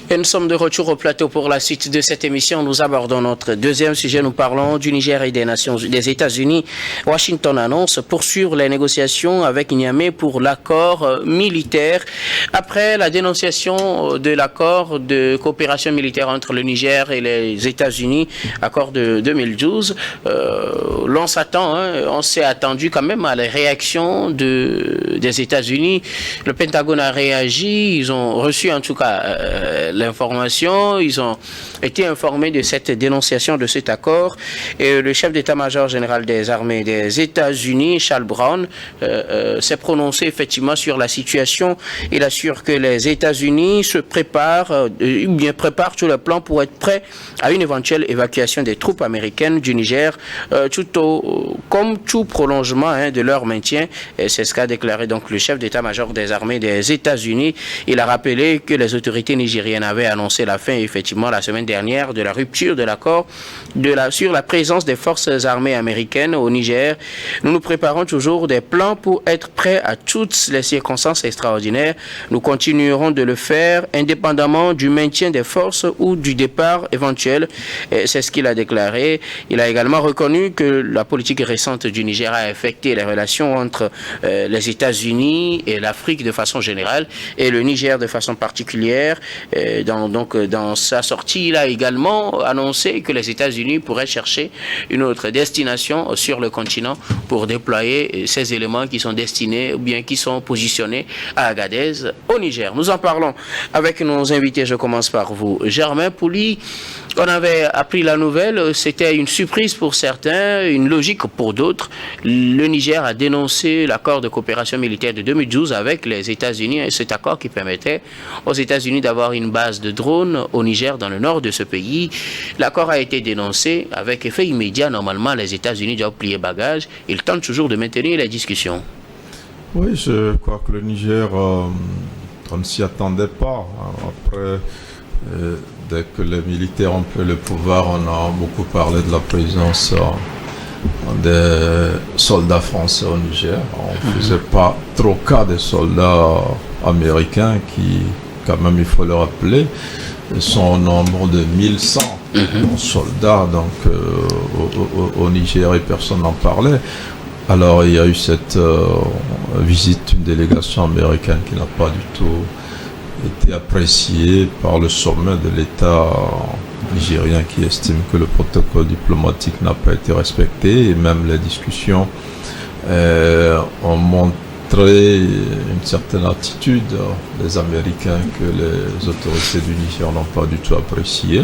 Et nous sommes de retour au plateau pour la suite de cette émission. Nous abordons notre deuxième sujet. Nous parlons du Niger et des États-Unis. Washington annonce poursuivre les négociations avec Niamey pour l'accord militaire. Après la dénonciation de l'accord de coopération militaire entre le Niger et les États-Unis, accord de 2012, l'on s'attend, on s'est attendu quand même à la réaction des États-Unis. Le Pentagone a réagi, ils ont reçu en tout cas l'information, ils ont été informés de cette dénonciation de cet accord et le chef d'état-major général des armées des États-Unis, Charles Brown, s'est prononcé effectivement sur la situation. Il assure que les États-Unis se préparent sur le plan pour être prêts à une éventuelle évacuation des troupes américaines du Niger, comme tout prolongement de leur maintien. C'est ce qu'a déclaré donc le chef d'état-major des armées des États-Unis. Il a rappelé que les autorités nigériennes avaient annoncé la fin, effectivement, la semaine dernière, de la rupture de l'accord sur la présence des forces armées américaines au Niger. Nous nous préparons toujours des plans pour être prêts à toutes les circonstances extraordinaires. Nous continuerons de le faire indépendamment du maintien des forces ou du départ éventuel. C'est ce qu'il a déclaré. Il a également reconnu que la politique récente du Niger a affecté les relations entre les États-Unis et l'Afrique de façon générale et le Niger de façon particulière. Dans sa sortie, il a également annoncé que les États-Unis pourraient chercher une autre destination sur le continent pour déployer ces éléments qui sont destinés ou bien qui sont positionnés à Agadez, au Niger. Nous en parlons avec nos invités. Je commence par vous, Germain Pouli. On avait appris la nouvelle, c'était une surprise pour certains, une logique pour d'autres. Le Niger a dénoncé l'accord de coopération militaire de 2012 avec les États-Unis, et cet accord qui permettait aux États-Unis d'avoir une base de drones au Niger, dans le nord de ce pays. L'accord a été dénoncé avec effet immédiat. Normalement, les États-Unis doivent plier bagage. Ils tentent toujours de maintenir les discussions. Oui, je crois que le Niger, on ne s'y attendait pas. Après, dès que les militaires ont pris le pouvoir, on a beaucoup parlé de la présence des soldats français au Niger. On ne faisait pas trop cas des soldats américains qui, quand même, il faut le rappeler, sont au nombre de 1100 soldats donc, au Niger et personne n'en parlait. Alors il y a eu cette visite d'une délégation américaine qui n'a pas du tout été appréciée par le sommet de l'État nigérien qui estime que le protocole diplomatique n'a pas été respecté et même les discussions ont montré une certaine attitude des Américains que les autorités du Niger n'ont pas du tout apprécié.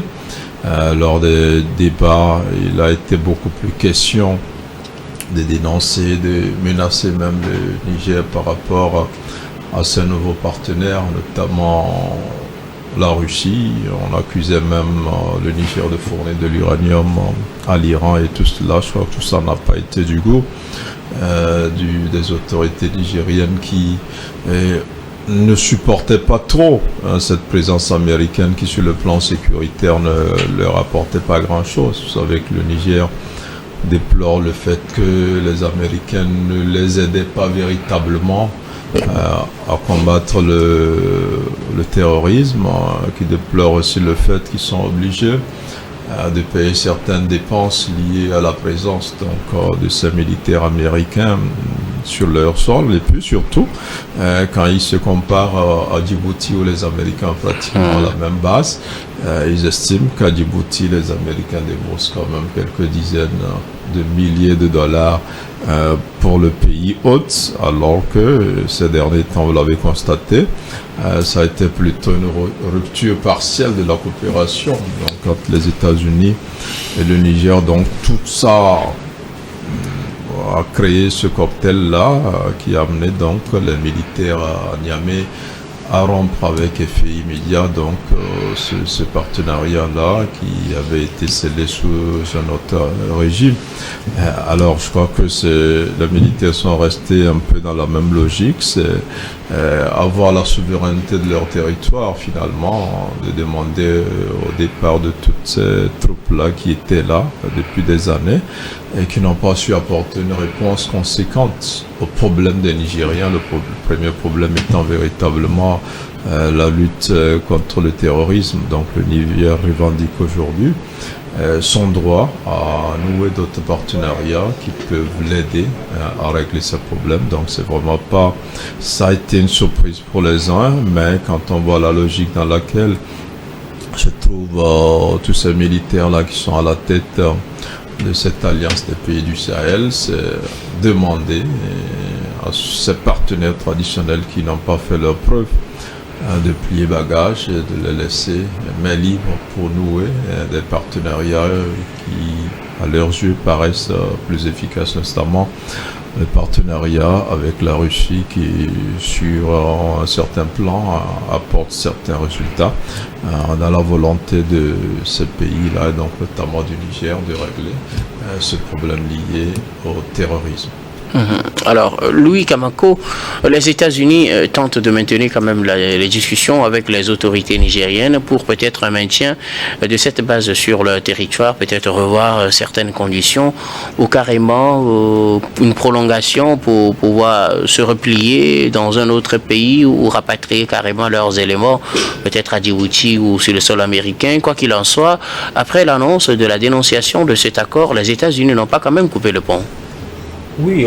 Lors des débats, il a été beaucoup plus question de dénoncer, de menacer même le Niger par rapport à ses nouveaux partenaires, notamment la Russie. On accusait même le Niger de fournir de l'uranium à l'Iran et tout cela. Je crois que tout ça n'a pas été du goût des autorités nigériennes qui ne supportaient pas trop cette présence américaine qui, sur le plan sécuritaire, ne leur apportait pas grand-chose. Vous savez que le Niger déplore le fait que les Américains ne les aidaient pas véritablement à combattre le terrorisme, qui déplore aussi le fait qu'ils sont obligés de payer certaines dépenses liées à la présence donc, de ces militaires américains sur leur sol, et puis surtout quand ils se comparent à Djibouti où les Américains ont pratiquement la même base, ils estiment qu'à Djibouti les Américains déboursent quand même quelques dizaines de milliers de dollars pour le pays hôte, alors que ces derniers temps, vous l'avez constaté, ça a été plutôt une rupture partielle de la coopération donc, entre les États-Unis et le Niger. Donc tout ça a créé ce cocktail-là qui a amené donc les militaires à Niamey à rompre avec effet immédiat donc ce partenariat-là qui avait été scellé sous un autre régime. Alors je crois que les militaires sont restés un peu dans la même logique, c'est avoir la souveraineté de leur territoire finalement, de demander au départ de toutes ces troupes-là qui étaient là depuis des années et qui n'ont pas su apporter une réponse conséquente aux problèmes des Nigériens. Le premier problème étant véritablement la lutte contre le terrorisme. Donc le Niger revendique aujourd'hui son droit à nouer d'autres partenariats qui peuvent l'aider à régler ses problèmes. Donc c'est vraiment pas, ça a été une surprise pour les uns, mais quand on voit la logique dans laquelle se trouvent tous ces militaires-là qui sont à la tête de cette alliance des pays du Sahel, c'est demander à ces partenaires traditionnels qui n'ont pas fait leur preuve de plier bagages et de les laisser main libre pour nouer des partenariats qui, à leurs yeux, paraissent plus efficaces, notamment le partenariat avec la Russie qui, sur un certain plan, apporte certains résultats. On a la volonté de ces pays-là, donc notamment du Niger, de régler ce problème lié au terrorisme. Alors, Louis Kamako, les États-Unis tentent de maintenir quand même les discussions avec les autorités nigériennes pour peut-être un maintien de cette base sur le territoire, peut-être revoir certaines conditions ou carrément une prolongation pour pouvoir se replier dans un autre pays ou rapatrier carrément leurs éléments, peut-être à Djibouti ou sur le sol américain. Quoi qu'il en soit, après l'annonce de la dénonciation de cet accord, les États-Unis n'ont pas quand même coupé le pont. Oui,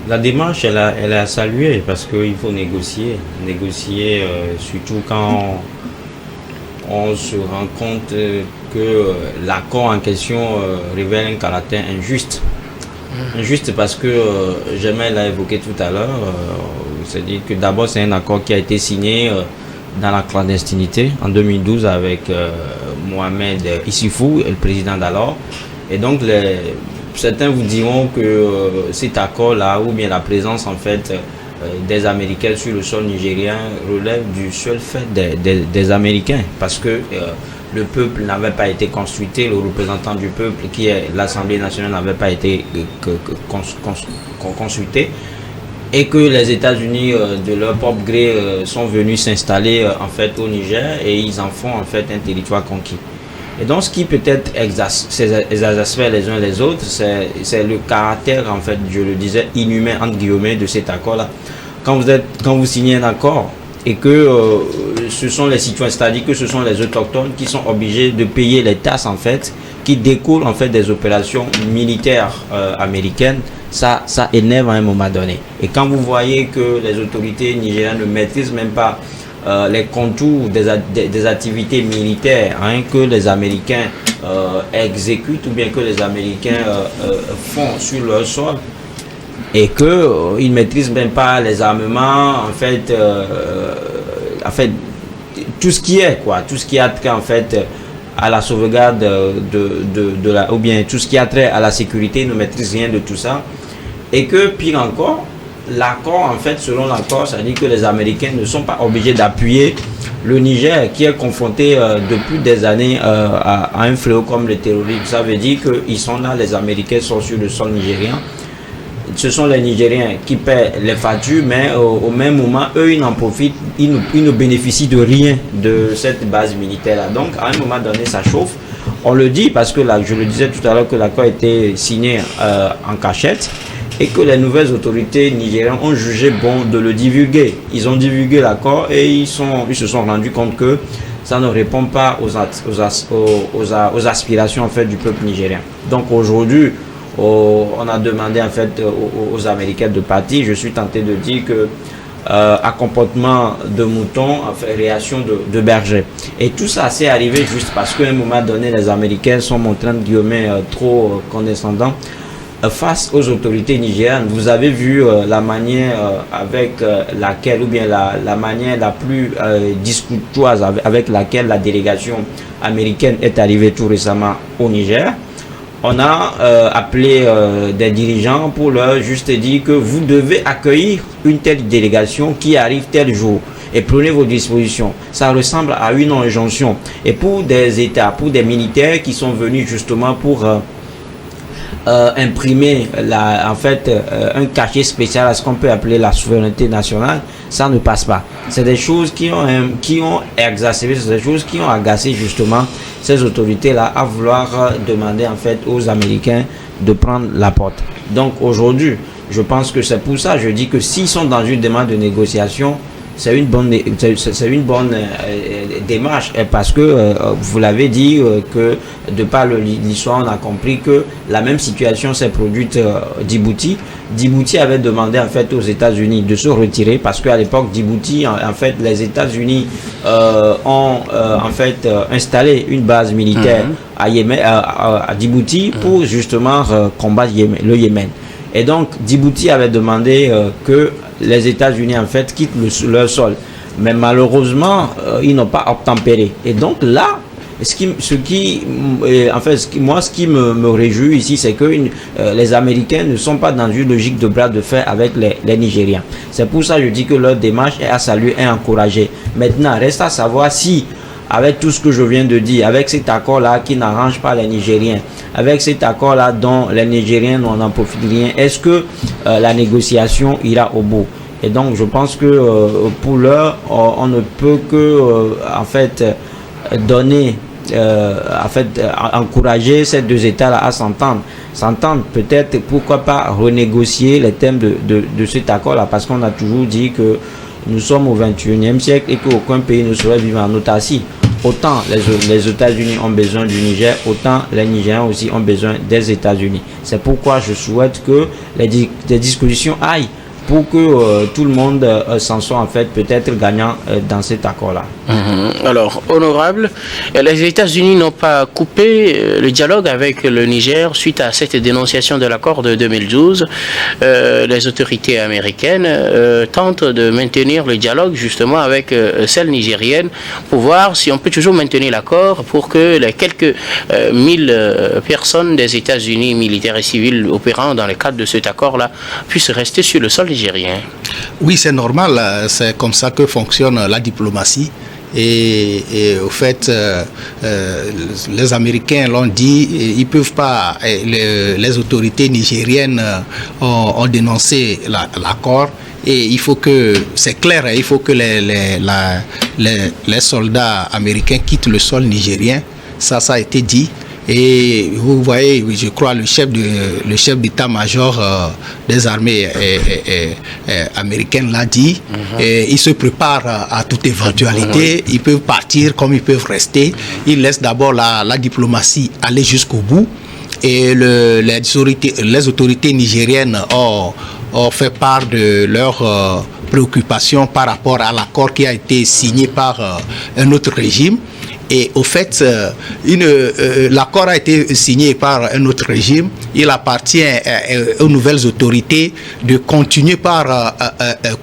la démarche, elle est à saluer parce qu'il faut négocier, surtout quand on se rend compte que l'accord en question révèle un caractère injuste. Injuste parce que, Jamel l'a évoqué tout à l'heure, c'est-à-dire que d'abord c'est un accord qui a été signé dans la clandestinité en 2012 avec Mohamed Issoufou, le président d'alors, et donc certains vous diront que cet accord-là, ou bien la présence en fait des Américains sur le sol nigérien relève du seul fait des Américains, parce que le peuple n'avait pas été consulté, le représentant du peuple qui est l'Assemblée nationale n'avait pas été consulté, et que les États-Unis de leur propre gré sont venus s'installer en fait au Niger et ils en font en fait un territoire conquis. Et donc, ce qui peut-être exaspère les uns les autres, c'est le caractère, en fait, je le disais, inhumain, entre guillemets, de cet accord-là. Quand vous signez un accord et que ce sont les citoyens, c'est-à-dire que ce sont les autochtones qui sont obligés de payer les taxes, en fait, qui découlent, en fait, des opérations militaires américaines, ça énerve à un moment donné. Et quand vous voyez que les autorités nigériennes ne maîtrisent même pas les contours des activités militaires que les Américains exécutent ou bien que les Américains font sur leur sol, et qu'ils ne maîtrisent même pas les armements, en fait tout ce qui est tout ce qui a trait en fait à la sauvegarde ou bien tout ce qui a trait à la sécurité, ils ne maîtrisent rien de tout ça, et que pire encore, l'accord, en fait, selon l'accord, ça dit que les Américains ne sont pas obligés d'appuyer le Niger qui est confronté depuis des années à un fléau comme le terrorisme. Ça veut dire qu'ils sont là, les Américains sont sur le sol nigérien. Ce sont les Nigériens qui paient les factures, mais au même moment, eux, ils n'en profitent, ils ne bénéficient de rien de cette base militaire-là. Donc, à un moment donné, ça chauffe. On le dit parce que là, je le disais tout à l'heure que l'accord a été signé en cachette, et que les nouvelles autorités nigériennes ont jugé bon de le divulguer. Ils ont divulgué l'accord et ils se sont rendus compte que ça ne répond pas aux aspirations en fait du peuple nigérien. Donc aujourd'hui, on a demandé en fait aux Américains de partir. Je suis tenté de dire que à comportement de mouton, en fait, réaction de berger. Et tout ça s'est arrivé juste parce qu'à un moment donné, les Américains sont montrés entre guillemets trop condescendants face aux autorités nigériennes. Vous avez vu la manière avec laquelle, ou bien la manière la plus discourtoise avec laquelle la délégation américaine est arrivée tout récemment au Niger. On a appelé des dirigeants pour leur juste dire que vous devez accueillir une telle délégation qui arrive tel jour et prenez vos dispositions. Ça ressemble à une injonction. Et pour des États, pour des militaires qui sont venus justement pour imprimer un cachet spécial à ce qu'on peut appeler la souveraineté nationale, ça ne passe pas. C'est des choses qui ont exacerbé, c'est des choses qui ont agacé justement ces autorités-là à vouloir demander en fait aux Américains de prendre la porte. Donc aujourd'hui, je pense que c'est pour ça, je dis que s'ils sont dans une démarche de négociation, c'est une bonne démarche, parce que vous l'avez dit, que de par l'histoire on a compris que la même situation s'est produite Djibouti. Djibouti avait demandé en fait aux États-Unis de se retirer parce qu'à l'époque Djibouti, en fait les États-Unis ont en fait installé une base militaire à Yémen, à Djibouti, pour justement combattre le Yémen. Et donc Djibouti avait demandé que les États-Unis en fait quittent leur sol, mais malheureusement ils n'ont pas obtempéré. Et donc là, ce qui me réjouit ici, c'est que les Américains ne sont pas dans une logique de bras de fer avec les Nigériens. C'est pour ça que je dis que leur démarche est à saluer et à encourager. Maintenant, reste à savoir si, avec tout ce que je viens de dire, avec cet accord-là qui n'arrange pas les Nigériens, avec cet accord-là dont les Nigériens n'en profitent rien, est-ce que la négociation ira au bout? Et donc, je pense que pour l'heure, on ne peut que encourager ces deux États-là à s'entendre. Peut-être, pourquoi pas renégocier les thèmes de cet accord-là, parce qu'on a toujours dit que nous sommes au 21e siècle et qu'aucun pays ne saurait vivre en autarcie. Autant les États-Unis ont besoin du Niger, autant les Nigériens aussi ont besoin des États-Unis. C'est pourquoi je souhaite que les discussions aillent pour que tout le monde s'en soit en fait peut-être gagnant dans cet accord-là. Alors, honorable, les États-Unis n'ont pas coupé le dialogue avec le Niger suite à cette dénonciation de l'accord de 2012. Les autorités américaines tentent de maintenir le dialogue justement avec celles nigériennes pour voir si on peut toujours maintenir l'accord pour que les quelques 1000 personnes des États-Unis, militaires et civils opérant dans le cadre de cet accord-là, puissent rester sur le sol nigérien. Oui, c'est normal, c'est comme ça que fonctionne la diplomatie. Et au fait, les Américains l'ont dit, ils peuvent pas, les autorités nigériennes ont dénoncé l'accord. Et il faut que, c'est clair, il faut que les soldats américains quittent le sol nigérien. Ça a été dit. Et vous voyez, je crois, le chef d'état-major des armées américaines l'a dit. Et ils se préparent à toute éventualité. Ils peuvent partir comme ils peuvent rester. Ils laissent d'abord la diplomatie aller jusqu'au bout. Et les autorités nigériennes ont fait part de leurs préoccupations par rapport à l'accord qui a été signé par un autre régime. Et au fait, l'accord a été signé par un autre régime. Il appartient aux nouvelles autorités de continuer par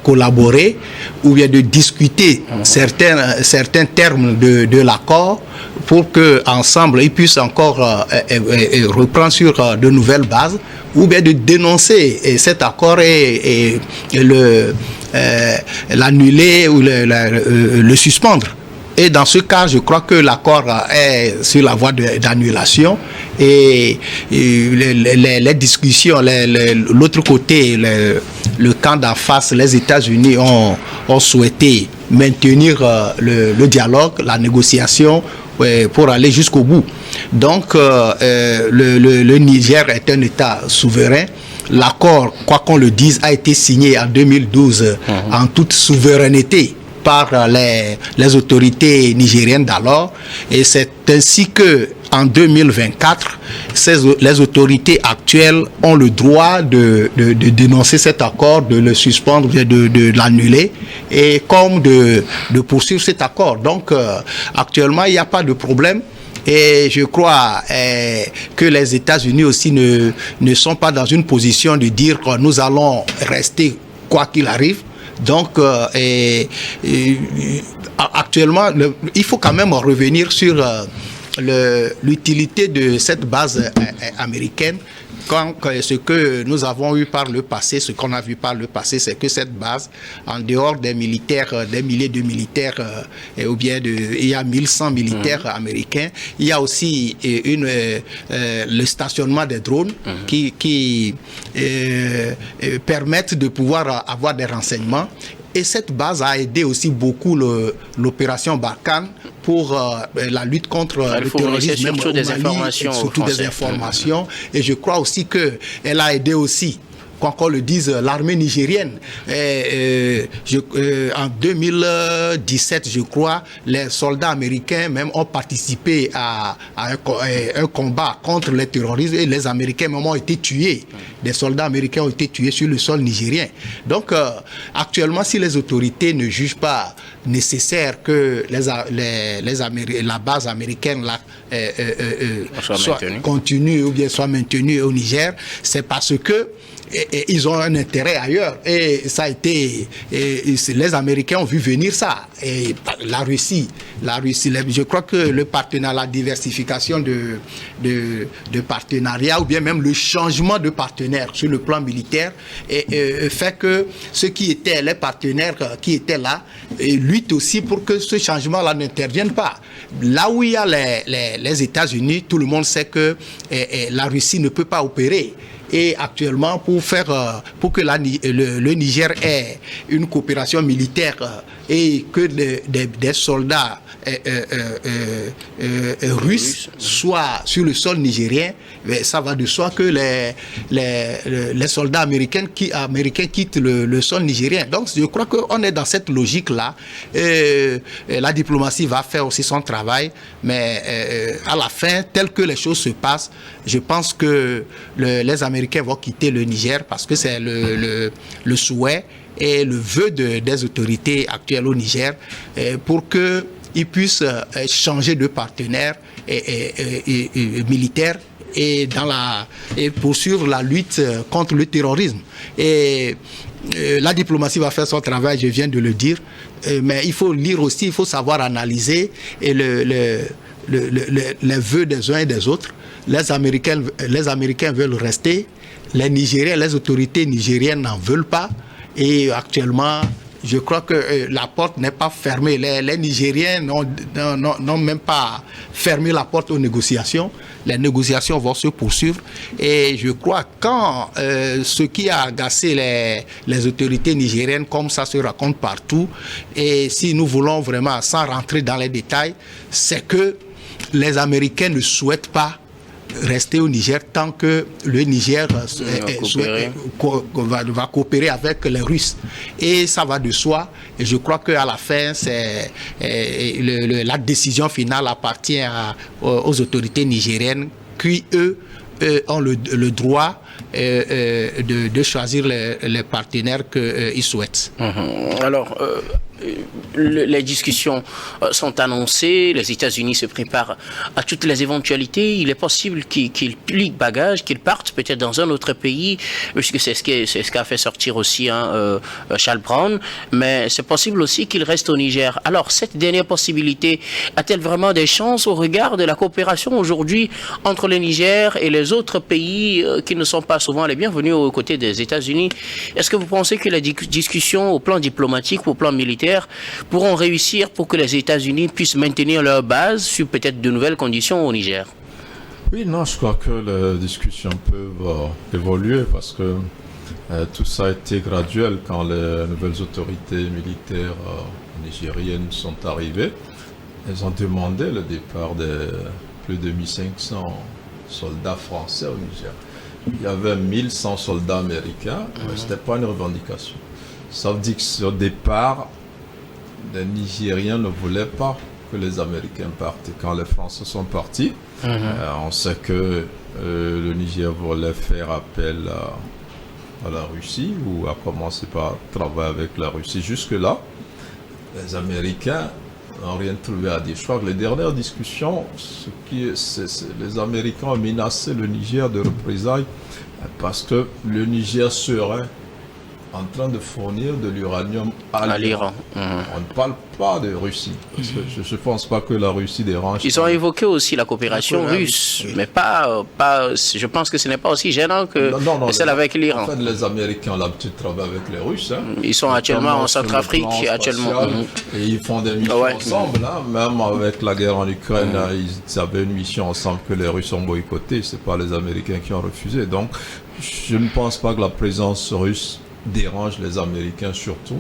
collaborer ou bien de discuter certains termes de l'accord pour qu'ensemble ils puissent encore reprendre sur de nouvelles bases, ou bien de dénoncer cet accord et l'annuler ou le suspendre. Et dans ce cas, je crois que l'accord est sur la voie d'annulation et les discussions, l'autre côté, le camp d'en face, les États-Unis ont souhaité maintenir le dialogue, la négociation pour aller jusqu'au bout. Donc, le Niger est un État souverain. L'accord, quoi qu'on le dise, a été signé en 2012 en toute souveraineté par les autorités nigériennes d'alors, et c'est ainsi que en 2024 les autorités actuelles ont le droit de dénoncer cet accord, de le suspendre, de l'annuler, et comme de poursuivre cet accord. Donc actuellement il n'y a pas de problème. Et je crois que les États-Unis aussi ne sont pas dans une position de dire que nous allons rester quoi qu'il arrive. Donc, actuellement, il faut quand même revenir sur l'utilité de cette base américaine. Ce que nous avons eu par le passé, ce qu'on a vu par le passé, c'est que cette base, en dehors des militaires, des milliers de militaires, ou bien il y a 1100 militaires américains, il y a aussi le stationnement des drones qui permettent de pouvoir avoir des renseignements. Et cette base a aidé aussi beaucoup l'opération Barkhane pour la lutte contre le terrorisme, surtout même des au Mali, informations. surtout des informations. Et je crois aussi qu'elle a aidé aussi qu'on le dise, l'armée nigérienne. En 2017, je crois, les soldats américains même ont participé à un combat contre le terrorisme et les Américains même ont été tués. Des soldats américains ont été tués sur le sol nigérien. Donc, actuellement, si les autorités ne jugent pas nécessaire que la base américaine soit continue ou bien soit maintenue au Niger, c'est parce que ils ont un intérêt ailleurs. Et ça a été... les Américains ont vu venir ça. Et la Russie, je crois que le partenariat, la diversification de partenariats ou bien même le changement de partenaires sur le plan militaire fait que ceux qui étaient les partenaires qui étaient là luttent aussi pour que ce changement-là n'intervienne pas. Là où il y a les États-Unis, tout le monde sait que la Russie ne peut pas opérer. Et actuellement, pour que le Niger ait une coopération militaire et que des soldats russes soient sur le sol nigérien, ça va de soi que les soldats américains quittent le sol nigérien. Donc, je crois qu'on est dans cette logique-là. La diplomatie va faire aussi son travail, mais à la fin, tel que les choses se passent, je pense que les Américains vont quitter le Niger parce que c'est le souhait et le vœu des autorités actuelles au Niger pour qu'ils puissent changer de partenaire et militaire et poursuivre la lutte contre le terrorisme. Et la diplomatie va faire son travail, je viens de le dire, mais il faut lire aussi, il faut savoir analyser les vœux des uns et des autres. Les Américains veulent rester, les autorités nigériennes n'en veulent pas, et actuellement, je crois que la porte n'est pas fermée. Les Nigériens n'ont même pas fermé la porte aux négociations. Les négociations vont se poursuivre. Et je crois quand ce qui a agacé les autorités nigériennes, comme ça se raconte partout, et si nous voulons vraiment, sans rentrer dans les détails, c'est que les Américains ne souhaitent pas rester au Niger tant que le Niger va coopérer avec les Russes. Et ça va de soi. Et je crois qu'à la fin, la décision finale appartient aux autorités nigériennes qui, eux, ont le droit de choisir les partenaires qu'ils souhaitent. Alors, les discussions sont annoncées, les États-Unis se préparent à toutes les éventualités. Il est possible qu'ils plient bagage, qu'ils partent peut-être dans un autre pays, puisque c'est ce qu'a fait sortir aussi Charles Brown, mais c'est possible aussi qu'ils restent au Niger. Alors, cette dernière possibilité a-t-elle vraiment des chances au regard de la coopération aujourd'hui entre le Niger et les autres pays qui ne sont pas souvent les bienvenus aux côtés des États-Unis? Est-ce que vous pensez que les discussions au plan diplomatique ou au plan militaire pourront réussir pour que les États-Unis puissent maintenir leur base sur peut-être de nouvelles conditions au Niger? Oui, non, je crois que les discussions peuvent évoluer parce que tout ça a été graduel quand les nouvelles autorités militaires nigériennes sont arrivées. Elles ont demandé le départ de plus de 1500 soldats français au Niger. Il y avait 1100 soldats américains, mais ce n'était pas une revendication. Ça veut dire que ce départ, les Nigériens ne voulaient pas que les Américains partent. Et quand les Français sont partis, on sait que le Niger voulait faire appel à la Russie ou a commencé par travailler avec la Russie. Jusque-là, les Américains n'ont rien trouvé à dire. Je crois que les dernières discussions, les Américains ont menacé le Niger de représailles parce que le Niger serait en train de fournir de l'uranium à l'Iran. On ne parle pas de Russie. Parce que je ne pense pas que la Russie dérange. Ils ont évoqué aussi la coopération russe, mais pas. Je pense que ce n'est pas aussi gênant que celle avec l'Iran. En fait, les Américains ont l'habitude de travailler avec les Russes. Ils sont actuellement en Centrafrique. Et ils font des missions ensemble. Même avec la guerre en Ukraine, ils avaient une mission ensemble que les Russes ont boycottée. Ce n'est pas les Américains qui ont refusé. Donc, je ne pense pas que la présence russe dérange les Américains surtout,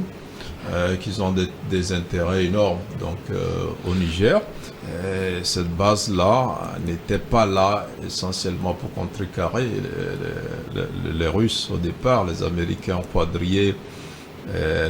qu'ils ont des intérêts énormes donc, au Niger. cette base-là n'était pas là essentiellement pour contrecarrer les Russes au départ. Les Américains ont quadrillé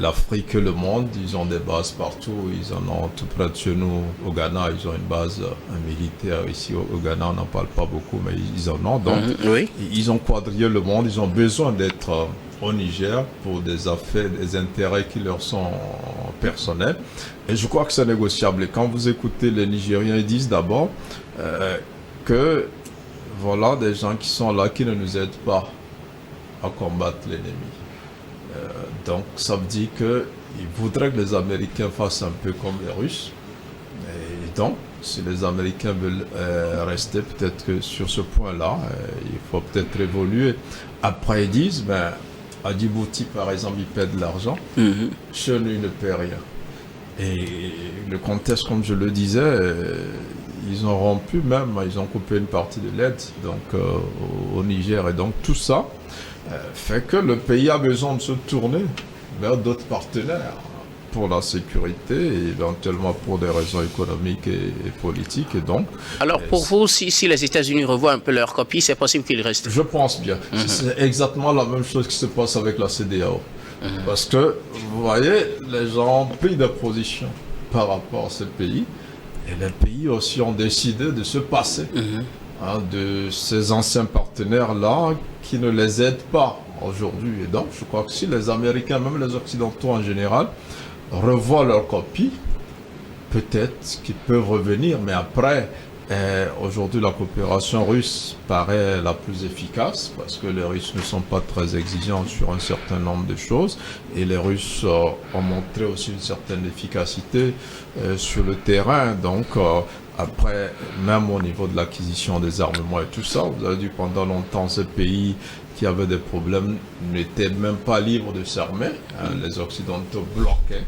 l'Afrique et le monde. Ils ont des bases partout. Ils en ont tout près de chez nous au Ghana. Ils ont une base militaire ici au Ghana. On n'en parle pas beaucoup, mais ils en ont. Donc, oui. ils ont quadrillé le monde. Ils ont besoin d'être au Niger pour des affaires, des intérêts qui leur sont personnels. Et je crois que c'est négociable. Et quand vous écoutez les Nigériens, ils disent d'abord que voilà des gens qui sont là, qui ne nous aident pas à combattre l'ennemi. Donc ça veut dire qu'ils voudraient que les Américains fassent un peu comme les Russes. Et donc, si les Américains veulent rester, peut-être que sur ce point-là, il faut peut-être évoluer. Après, ils disent, à Djibouti, par exemple, ils paient de l'argent. Chez nous, ils ne paient rien. Et le contexte, comme je le disais, ils ont rompu même, ils ont coupé une partie de l'aide au Niger. Et donc, tout ça fait que le pays a besoin de se tourner vers d'autres partenaires pour la sécurité et éventuellement pour des raisons économiques et politiques. Et donc, alors pour vous, si les États-Unis revoient un peu leur copie, c'est possible qu'ils restent? Je pense bien. C'est exactement la même chose qui se passe avec la CEDEAO. Parce que, vous voyez, les gens ont pris des positions par rapport à ce pays. Et les pays aussi ont décidé de se passer de ces anciens partenaires-là qui ne les aident pas aujourd'hui. Et donc, je crois que si les Américains, même les Occidentaux en général, revoient leur copie, peut-être qu'ils peuvent revenir. Mais après, aujourd'hui, la coopération russe paraît la plus efficace parce que les Russes ne sont pas très exigeants sur un certain nombre de choses. Et les Russes ont montré aussi une certaine efficacité sur le terrain. Donc, après, même au niveau de l'acquisition des armements et tout ça, vous avez dit pendant longtemps, ces pays qui avaient des problèmes n'étaient même pas libres de s'armer. Les Occidentaux bloquaient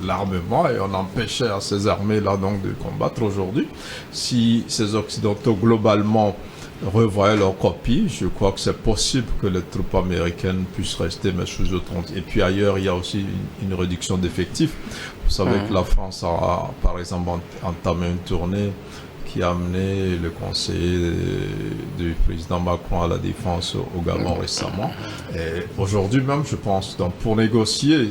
l'armement et on empêchait à ces armées-là donc de combattre. Aujourd'hui, si ces Occidentaux globalement revoyaient leur copie, je crois que c'est possible que les troupes américaines puissent rester, mais sous autre. Et puis ailleurs, il y a aussi une réduction d'effectifs. Vous savez que la France a, par exemple, entamé une tournée qui a amené le conseiller du président Macron à la défense au Gabon récemment. Et aujourd'hui même, je pense, donc pour négocier,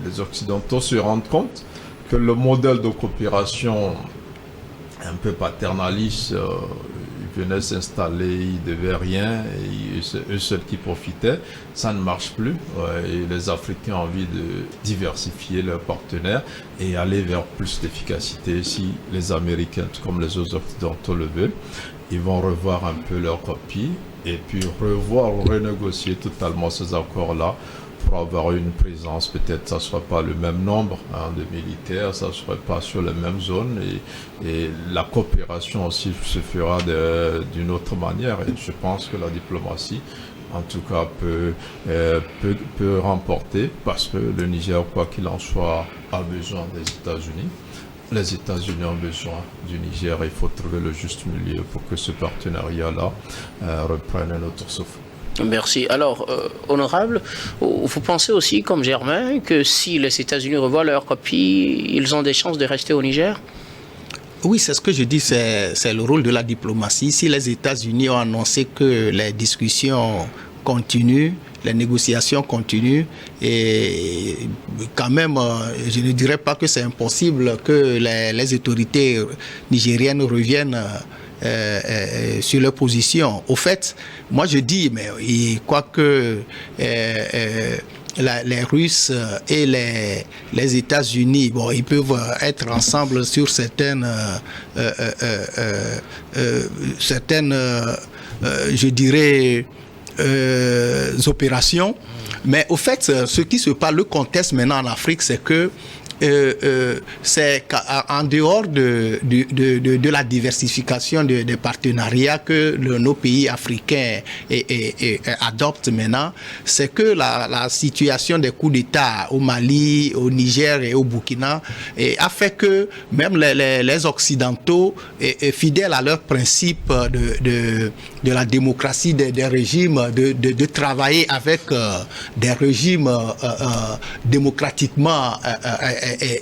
les Occidentaux se rendent compte que le modèle de coopération un peu paternaliste, ils venaient s'installer, ils ne devaient rien, et c'est eux seuls qui profitaient, ça ne marche plus. Et les Africains ont envie de diversifier leurs partenaires et aller vers plus d'efficacité. Si les Américains, comme les autres Occidentaux le veulent, ils vont revoir un peu leur copie et puis revoir ou renégocier totalement ces accords-là pour avoir une présence, peut-être ça ne sera pas le même nombre de militaires, ça ne sera pas sur les mêmes zones et la coopération aussi se fera d'une autre manière. Et je pense que la diplomatie, en tout cas, peut remporter parce que le Niger, quoi qu'il en soit, a besoin des États-Unis. Les États-Unis ont besoin du Niger et il faut trouver le juste milieu pour que ce partenariat-là reprenne un autre souffle. Merci. Alors, honorable, vous pensez aussi, comme Germain, que si les États-Unis revoient leur copie, ils ont des chances de rester au Niger? Oui, c'est ce que je dis, c'est le rôle de la diplomatie. Si les États-Unis ont annoncé que les discussions continuent, les négociations continuent, et quand même, je ne dirais pas que c'est impossible que les autorités nigériennes reviennent sur leur position. Au fait, moi je dis, mais quoique les Russes et les États-Unis, bon, ils peuvent être ensemble sur certaines je dirais, opérations. Mais au fait, ce qui se passe, le contexte maintenant en Afrique, c'est que c'est en dehors de la diversification des partenariats que nos pays africains adoptent maintenant, c'est que la situation des coups d'État au Mali, au Niger et au Burkina a fait que même les Occidentaux, fidèles à leurs principes de la démocratie des régimes, de travailler avec des régimes démocratiquement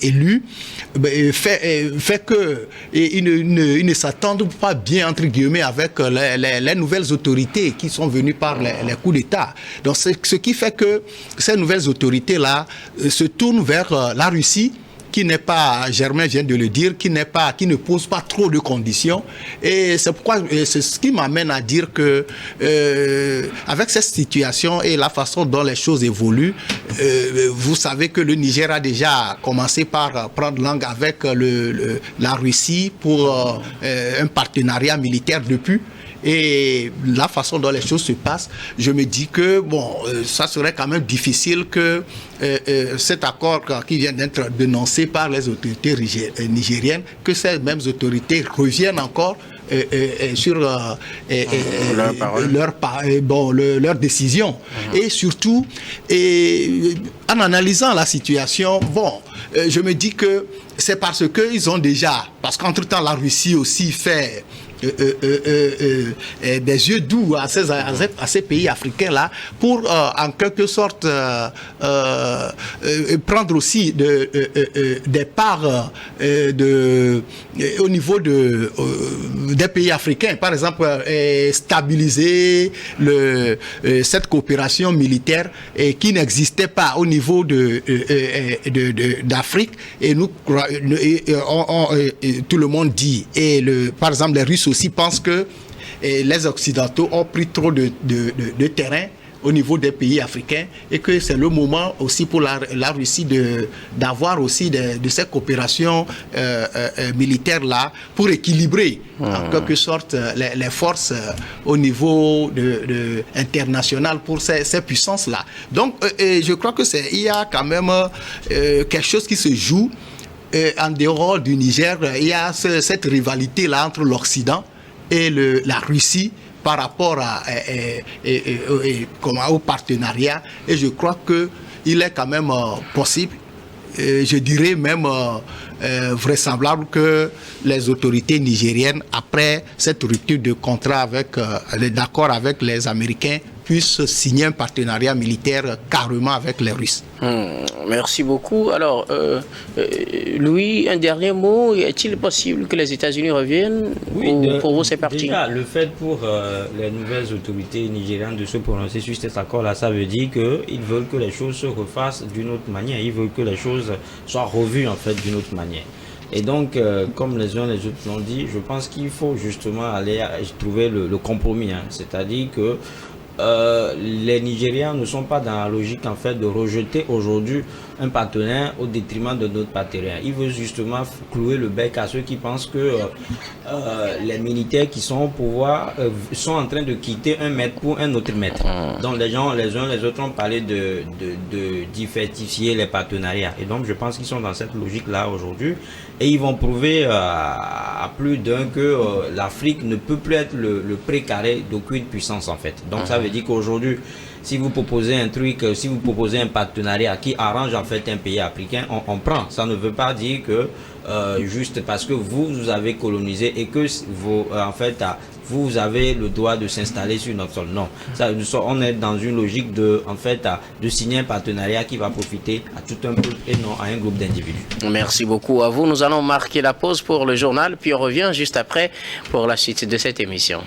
élus fait que ils ne s'attendent pas bien, entre guillemets, avec les nouvelles autorités qui sont venues par les coups d'État. Donc ce qui fait que ces nouvelles autorités-là se tournent vers la Russie, qui n'est pas, Germain vient de le dire, qui ne pose pas trop de conditions. Et c'est pourquoi, c'est ce qui m'amène à dire que avec cette situation et la façon dont les choses évoluent, vous savez que le Niger a déjà commencé par prendre langue avec la Russie pour un partenariat militaire depuis. Et la façon dont les choses se passent, je me dis que bon, ça serait quand même difficile que cet accord qui vient d'être dénoncé par les autorités nigériennes, que ces mêmes autorités reviennent encore sur leur décision. Et surtout, en analysant la situation, je me dis que c'est parce qu'ils ont déjà, parce qu'entre-temps la Russie aussi fait des yeux doux à ces pays africains-là pour en quelque sorte prendre aussi des parts au niveau des pays africains, par exemple stabiliser cette coopération militaire qui n'existait pas au niveau d'Afrique, et nous tout le monde dit, et par exemple les Russes aussi pensent que les Occidentaux ont pris trop de terrain au niveau des pays africains, et que c'est le moment aussi pour la Russie d'avoir aussi de ces coopérations militaires-là pour équilibrer en quelque sorte les forces au niveau international pour ces puissances-là. Donc je crois que il y a quand même quelque chose qui se joue en dehors du Niger. Il y a cette rivalité-là entre l'Occident et la Russie par rapport au partenariat. Et je crois qu'il est quand même possible, je dirais même vraisemblable, que les autorités nigériennes, après cette rupture de contrat d'accord avec les Américains, puissent signer un partenariat militaire carrément avec les Russes. Merci beaucoup. Alors, Louis, un dernier mot. Est-il possible que les États-Unis reviennent? Pour vous, c'est parti. Déjà, le fait pour les nouvelles autorités nigériennes de se prononcer sur cet accord-là, ça veut dire qu'ils veulent que les choses se refassent d'une autre manière. Ils veulent que les choses soient revues en fait d'une autre manière. Et donc, comme les uns et les autres l'ont dit, je pense qu'il faut justement aller trouver le compromis. C'est-à-dire que les Nigériens ne sont pas dans la logique en fait de rejeter aujourd'hui un partenaire au détriment de notre partenaire. Ils veulent justement clouer le bec à ceux qui pensent que les militaires qui sont au pouvoir sont en train de quitter un maître pour un autre maître. Donc les gens, les uns les autres ont parlé de diversifier les partenariats. Et donc je pense qu'ils sont dans cette logique-là aujourd'hui. Et ils vont prouver à plus d'un que l'Afrique ne peut plus être le précaré d'aucune puissance en fait. Donc ça veut dire qu'aujourd'hui, si vous proposez un truc, si vous proposez un partenariat qui arrange en fait un pays africain, on prend. Ça ne veut pas dire que juste parce que vous avez colonisé et que en fait vous avez le droit de s'installer sur notre sol. Non, ça, on est dans une logique de signer un partenariat qui va profiter à tout un peuple et non à un groupe d'individus. Merci beaucoup à vous. Nous allons marquer la pause pour le journal, puis on revient juste après pour la suite de cette émission.